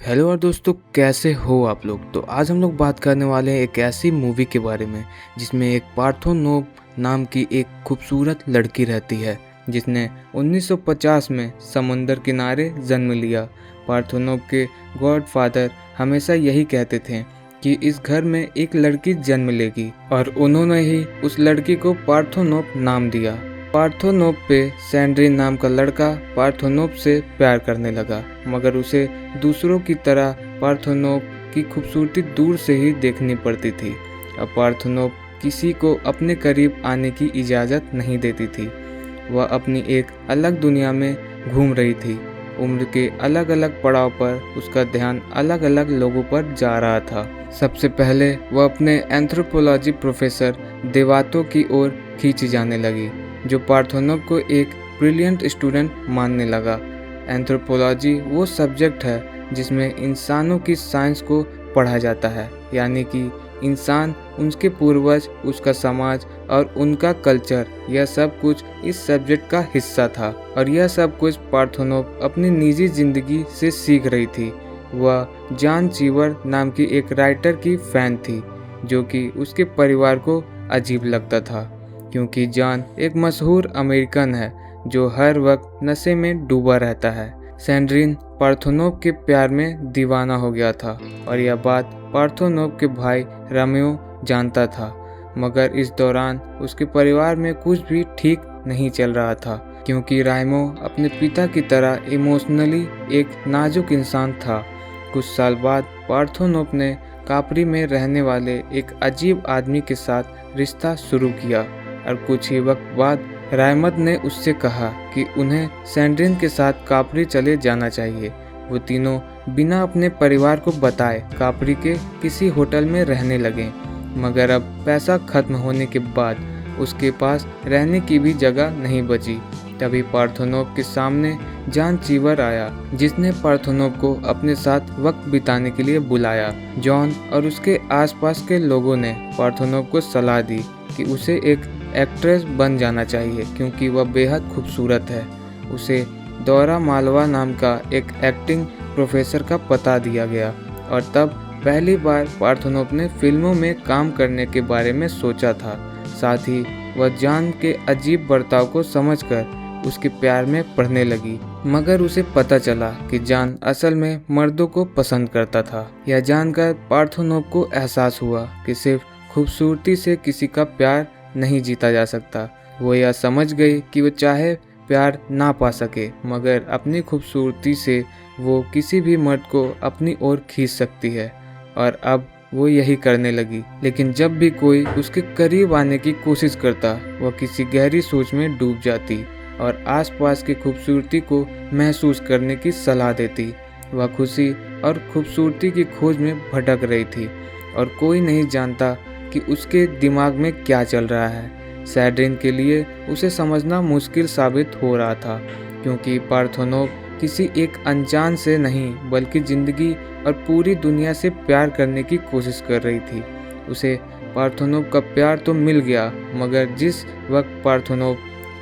Hello और दोस्तों, कैसे हो आप लोग। तो आज हम लोग बात करने वाले हैं एक ऐसी मूवी के बारे में जिसमें एक पार्थोनोव नाम की एक खूबसूरत लड़की रहती है जिसने 1950 में समुंदर किनारे जन्म लिया। पार्थोनोव के गॉडफादर हमेशा यही कहते थे कि इस घर में एक लड़की जन्म लेगी और उन्होंने ही उस लड़की को पार्थोनोव नाम दिया। पार्थोनोव पे सैंड्रिन नाम का लड़का पार्थोनोव से प्यार करने लगा, मगर उसे दूसरों की तरह पार्थोनोव की खूबसूरती दूर से ही देखनी पड़ती थी। अब पार्थोनोव किसी को अपने करीब आने की इजाज़त नहीं देती थी। वह अपनी एक अलग दुनिया में घूम रही थी। उम्र के अलग अलग पड़ाव पर उसका ध्यान अलग अलग लोगों पर जा रहा था। सबसे पहले वह अपने एंथ्रोपोलॉजी प्रोफेसर देवातो की ओर खींची जाने लगी, जो पार्थोनोव को एक ब्रिलियंट स्टूडेंट मानने लगा। एंथ्रोपोलॉजी वो सब्जेक्ट है जिसमें इंसानों की साइंस को पढ़ा जाता है, यानी कि इंसान, उनके पूर्वज, उसका समाज और उनका कल्चर, यह सब कुछ इस सब्जेक्ट का हिस्सा था। और यह सब कुछ पार्थोनोव अपनी निजी जिंदगी से सीख रही थी। वह जॉन चीवर नाम की एक राइटर की फैन थी, जो कि उसके परिवार को अजीब लगता था, क्योंकि जॉन एक मशहूर अमेरिकन है जो हर वक्त नशे में डूबा रहता है। सैंड्रिन पार्थोनोव के प्यार में दीवाना हो गया था और यह बात पार्थोनोव के भाई रामियो जानता था, मगर इस दौरान उसके परिवार में कुछ भी ठीक नहीं चल रहा था, क्योंकि राइमो अपने पिता की तरह इमोशनली एक नाजुक इंसान था। कुछ साल बाद पार्थोनोव ने कापरी में रहने वाले एक अजीब आदमी के साथ रिश्ता शुरू किया और कुछ ही वक्त बाद रायमद ने उससे कहा कि उन्हें सैंड्रिन के साथ कापरी चले जाना चाहिए। वो तीनों बिना अपने परिवार को बताए कापरी के किसी होटल में रहने लगे, मगर अब पैसा खत्म होने के बाद उसके पास रहने की भी जगह नहीं बची। तभी पार्थोनोव के सामने जॉन चीवर आया, जिसने पार्थोनोव को अपने साथ वक्त बिताने के लिए बुलाया। जॉन और उसके आसपास के लोगों ने पार्थोनोव को सलाह दी कि उसे एक एक्ट्रेस बन जाना चाहिए, क्योंकि वह बेहद खूबसूरत है। उसे दौरा मालवा नाम का एक एक्टिंग प्रोफेसर का पता दिया गया और तब पहली बार पार्थोनोव ने फिल्मों में काम करने के बारे में सोचा था। साथ ही वह जॉन के अजीब बर्ताव को समझकर उसके प्यार में पड़ने लगी, मगर उसे पता चला कि जॉन असल में मर्दों को पसंद करता था। यह जानकर पार्थोनोव को एहसास हुआ कि सिर्फ खूबसूरती से किसी का प्यार नहीं जीता जा सकता। वो यह समझ गई कि वो चाहे प्यार ना पा सके, मगर अपनी खूबसूरती से वो किसी भी मर्द को अपनी ओर खींच सकती है, और अब वो यही करने लगी। लेकिन जब भी कोई उसके करीब आने की कोशिश करता, वह किसी गहरी सोच में डूब जाती और आसपास की खूबसूरती को महसूस करने की सलाह देती। वह खुशी और खूबसूरती की खोज में भटक रही थी और कोई नहीं जानता कि उसके दिमाग में क्या चल रहा है। सैंड्रिन के लिए उसे समझना मुश्किल साबित हो रहा था, क्योंकि पार्थोनोव किसी एक अनजान से नहीं बल्कि जिंदगी और पूरी दुनिया से प्यार करने की कोशिश कर रही थी। उसे पार्थोनोव का प्यार तो मिल गया, मगर जिस वक्त पार्थोनोव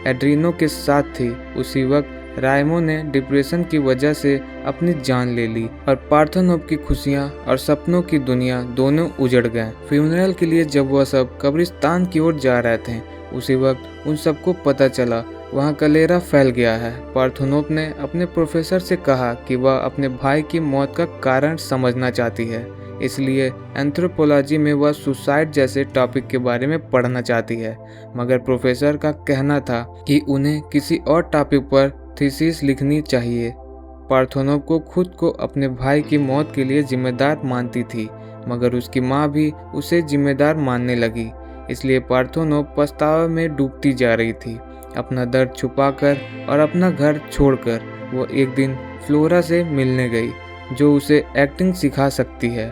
एड्रीनो के साथ थी, उसी वक्त राइमो ने डिप्रेशन की वजह से अपनी जान ले ली और पार्थोनोव की खुशियां और सपनों की दुनिया दोनों उजड़ गए। फ्यूनरल के लिए जब वह सब कब्रिस्तान की ओर जा रहे थे, उसी वक्त उन सबको पता चला वहां कलेरा फैल गया है। पार्थोनोव ने अपने प्रोफेसर से कहा कि वह अपने भाई की मौत का कारण समझना चाहती है, इसलिए एंथ्रोपोलॉजी में वह सुसाइड जैसे टॉपिक के बारे में पढ़ना चाहती है। मगर प्रोफेसर का कहना था कि उन्हें किसी और टॉपिक पर थीसिस लिखनी चाहिए। पार्थोनोव को खुद को अपने भाई की मौत के लिए जिम्मेदार मानती थी, मगर उसकी माँ भी उसे जिम्मेदार मानने लगी। इसलिए पार्थोनोव पछतावे में डूबती जा रही थी। अपना दर्द छुपाकर और अपना घर छोड़कर वो एक दिन फ्लोरा से मिलने गई, जो उसे एक्टिंग सिखा सकती है।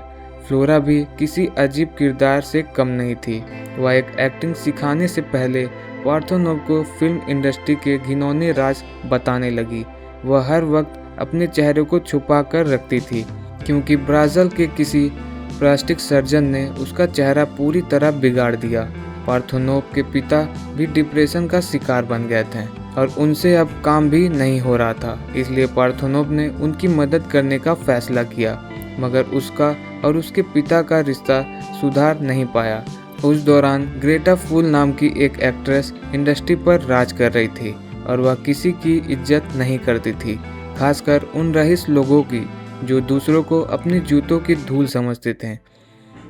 फ्लोरा भी किसी अजीब किरदार से कम नहीं थी। वह एक एक्टिंग सिखाने से पहले पार्थोनोव को फिल्म इंडस्ट्री के घिनौने राज बताने लगी। वह हर वक्त अपने चेहरे को छुपा कर रखती थी, क्योंकि ब्राज़ील के किसी प्लास्टिक सर्जन ने उसका चेहरा पूरी तरह बिगाड़ दिया। पार्थोनोव के पिता भी डिप्रेशन का शिकार बन गए थे। और उनसे अब काम भी नहीं हो रहा था। इसलिए पार्थोनोव ने उनकी मदद करने का फैसला किया, मगर उसका और उसके पिता का रिश्ता सुधार नहीं पाया। उस दौरान ग्रेटा फूल नाम की एक एक्ट्रेस इंडस्ट्री पर राज कर रही थी और वह किसी की इज्जत नहीं करती थी, खासकर उन रईस लोगों की जो दूसरों को अपने जूतों की धूल समझते थे।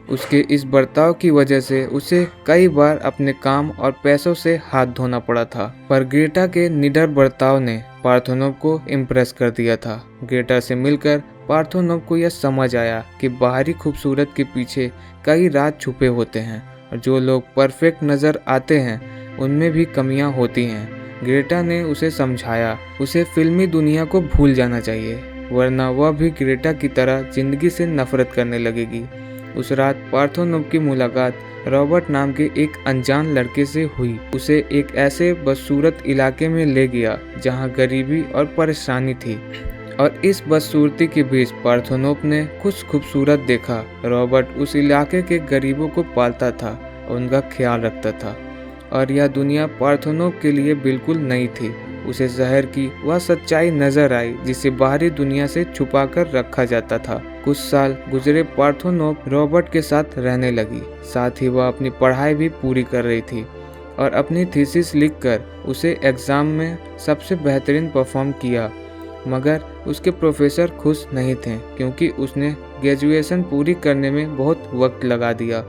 उसके इस बर्ताव की वजह से उसे कई बार अपने काम और पैसों से हाथ धोना पड़ा था, पर ग्रेटा के निडर बर्ताव ने पार्थोनोव को इम्प्रेस कर दिया था। ग्रेटा से मिलकर पार्थोनोव को यह समझ आया कि बाहरी खूबसूरत के पीछे कई राज छुपे होते हैं और जो लोग परफेक्ट नज़र आते हैं उनमें भी कमियां होती हैं। ग्रेटा ने उसे समझाया उसे फिल्मी दुनिया को भूल जाना चाहिए, वरना वह भी ग्रेटा की तरह जिंदगी से नफरत करने लगेगी। उस रात पार्थोनोव की मुलाकात रॉबर्ट नाम के एक अनजान लड़के से हुई। उसे एक ऐसे बदसूरत इलाके में ले गया जहां गरीबी और परेशानी थी, और इस बदसूरती के बीच पार्थोनोव ने कुछ खूबसूरत देखा। रॉबर्ट उस इलाके के गरीबों को पालता था और उनका ख्याल रखता था, और यह दुनिया पार्थोनोव के लिए बिल्कुल नई थी। उसे शहर की वह सच्चाई नजर आई जिसे बाहरी दुनिया से छुपाकर रखा जाता था। कुछ साल गुजरे, पार्थोनोव रॉबर्ट के साथ रहने लगी, साथ ही वह अपनी पढ़ाई भी पूरी कर रही थी और अपनी थीसिस लिखकर उसे एग्जाम में सबसे बेहतरीन परफॉर्म किया। मगर उसके प्रोफेसर खुश नहीं थे क्योंकि उसने ग्रेजुएशन पूरी करने में बहुत वक्त लगा दिया।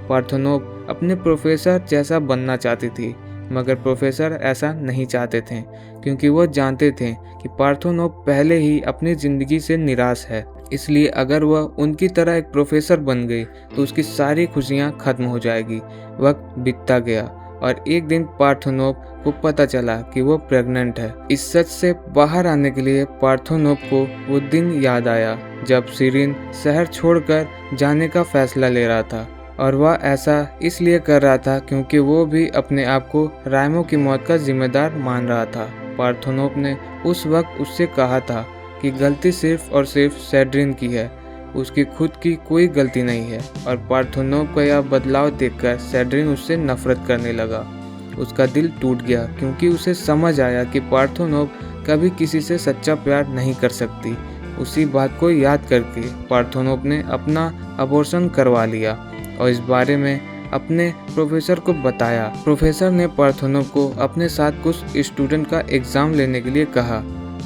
पार्थोनोव अपने प्रोफेसर जैसा बनना चाहती थी, मगर प्रोफेसर ऐसा नहीं चाहते थे क्योंकि वो जानते थे कि पार्थोनोव पहले ही अपनी ज़िंदगी से निराश है। इसलिए अगर वह उनकी तरह एक प्रोफेसर बन गई तो उसकी सारी खुशियां खत्म हो जाएगी। वक्त बीतता गया और एक दिन पार्थोनोव को पता चला कि वो प्रेग्नेंट है। इस सच से बाहर आने के लिए पार्थोनोव को वो दिन याद आया जब सिरिन शहर छोड़कर जाने का फैसला ले रहा था, और वह ऐसा इसलिए कर रहा था क्योंकि वो भी अपने आप को राइमो की मौत का जिम्मेदार मान रहा था। पार्थोनोव ने उस वक्त उससे कहा था कि गलती सिर्फ और सिर्फ सेड्रिन की है, उसकी खुद की कोई गलती नहीं है। और पार्थोनोव का यह बदलाव देखकर सेड्रिन उससे नफरत करने लगा। उसका दिल टूट गया क्योंकि उसे समझ आया कि पार्थोनोव कभी किसी से सच्चा प्यार नहीं कर सकती। उसी बात को याद करके पार्थोनोव ने अपना अबॉर्शन करवा लिया और इस बारे में अपने प्रोफेसर को बताया। प्रोफेसर ने पार्थोनोव को अपने साथ कुछ स्टूडेंट का एग्ज़ाम लेने के लिए कहा,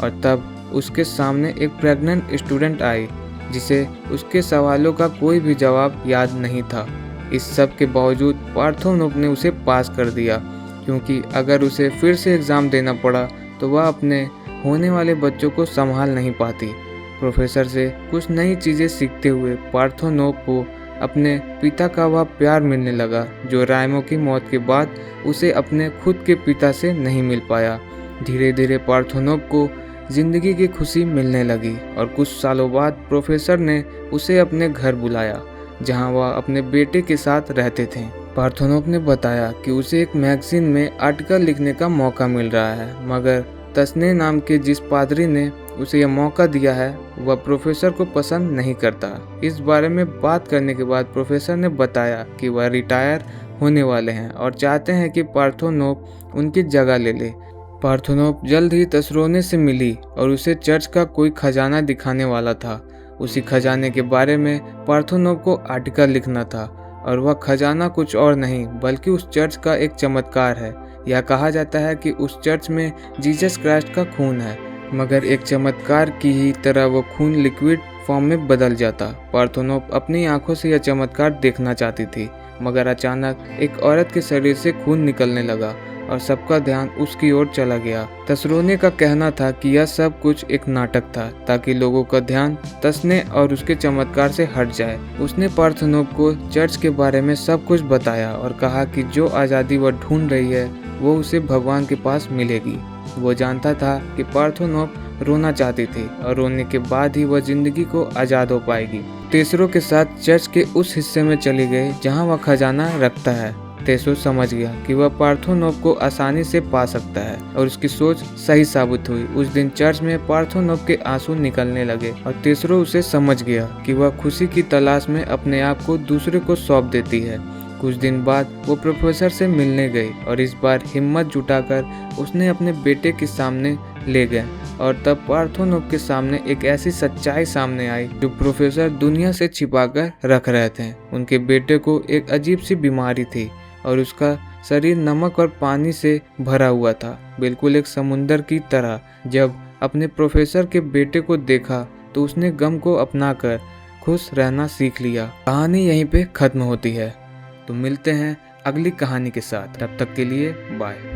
और तब उसके सामने एक प्रेग्नेंट स्टूडेंट आई जिसे उसके सवालों का कोई भी जवाब याद नहीं था। इस सब के बावजूद पार्थोनोव ने उसे पास कर दिया, क्योंकि अगर उसे फिर से एग्ज़ाम देना पड़ा तो वह अपने होने वाले बच्चों को संभाल नहीं पाती। प्रोफेसर से कुछ नई चीज़ें सीखते हुए पार्थोनोव को अपने पिता का वह प्यार मिलने लगा जो राइमो की मौत के बाद उसे अपने खुद के पिता से नहीं मिल पाया। धीरे धीरे पार्थोनोव को जिंदगी की खुशी मिलने लगी और कुछ सालों बाद प्रोफेसर ने उसे अपने घर बुलाया जहां वह अपने बेटे के साथ रहते थे। पार्थोनोव ने बताया कि उसे एक मैगजीन में आर्टिकल लिखने का मौका मिल रहा है, मगर तस्ने नाम के जिस पादरी ने उसे यह मौका दिया है वह प्रोफेसर को पसंद नहीं करता। इस बारे में बात करने के बाद प्रोफेसर ने बताया कि वह रिटायर होने वाले हैं और चाहते हैं कि पार्थोनोव उनकी जगह ले ले। पार्थोनोव जल्द ही तसरोने से मिली और उसे चर्च का कोई खजाना दिखाने वाला था। उसी खजाने के बारे में पार्थोनोव को आर्टिकल लिखना था, और वह खजाना कुछ और नहीं बल्कि उस चर्च का एक चमत्कार है। यह कहा जाता है कि उस चर्च में जीसस क्राइस्ट का खून है, मगर एक चमत्कार की ही तरह वो खून लिक्विड फॉर्म में बदल जाता। पार्थोनोव अपनी आंखों से यह चमत्कार देखना चाहती थी, मगर अचानक एक औरत के शरीर से खून निकलने लगा और सबका ध्यान उसकी ओर चला गया। तसरोने का कहना था कि यह सब कुछ एक नाटक था ताकि लोगों का ध्यान तस्ने और उसके चमत्कार से हट जाए। उसने पार्थोनोव को चर्च के बारे में सब कुछ बताया और कहा कि जो आज़ादी वह ढूंढ रही है वो उसे भगवान के पास मिलेगी। वो जानता था कि पार्थोनोव रोना चाहती थी और रोने के बाद ही वह जिंदगी को आज़ाद हो पाएगी। तेसरो के साथ चर्च के उस हिस्से में चली गई जहाँ वह खजाना रखता है। तेसरो समझ गया कि वह पार्थोनोव को आसानी से पा सकता है और उसकी सोच सही साबित हुई। उस दिन चर्च में पार्थोनोव के आंसू निकलने लगे और तेसरो उसे समझ गया कि वह खुशी की तलाश में अपने आप को दूसरे को सौंप देती है। कुछ दिन बाद वो प्रोफेसर से मिलने गई और इस बार हिम्मत जुटाकर उसने अपने बेटे के सामने ले गए और तब पार्थोनोव के सामने एक ऐसी सच्चाई सामने आई जो प्रोफेसर दुनिया से छिपाकर रख रहे थे। उनके बेटे को एक अजीब सी बीमारी थी और उसका शरीर नमक और पानी से भरा हुआ था, बिल्कुल एक समुंदर की तरह। जब अपने प्रोफेसर के बेटे को देखा तो उसने गम को अपनाकर खुश रहना सीख लिया। कहानी यहीं पे खत्म होती है। तो मिलते हैं अगली कहानी के साथ, तब तक के लिए बाय।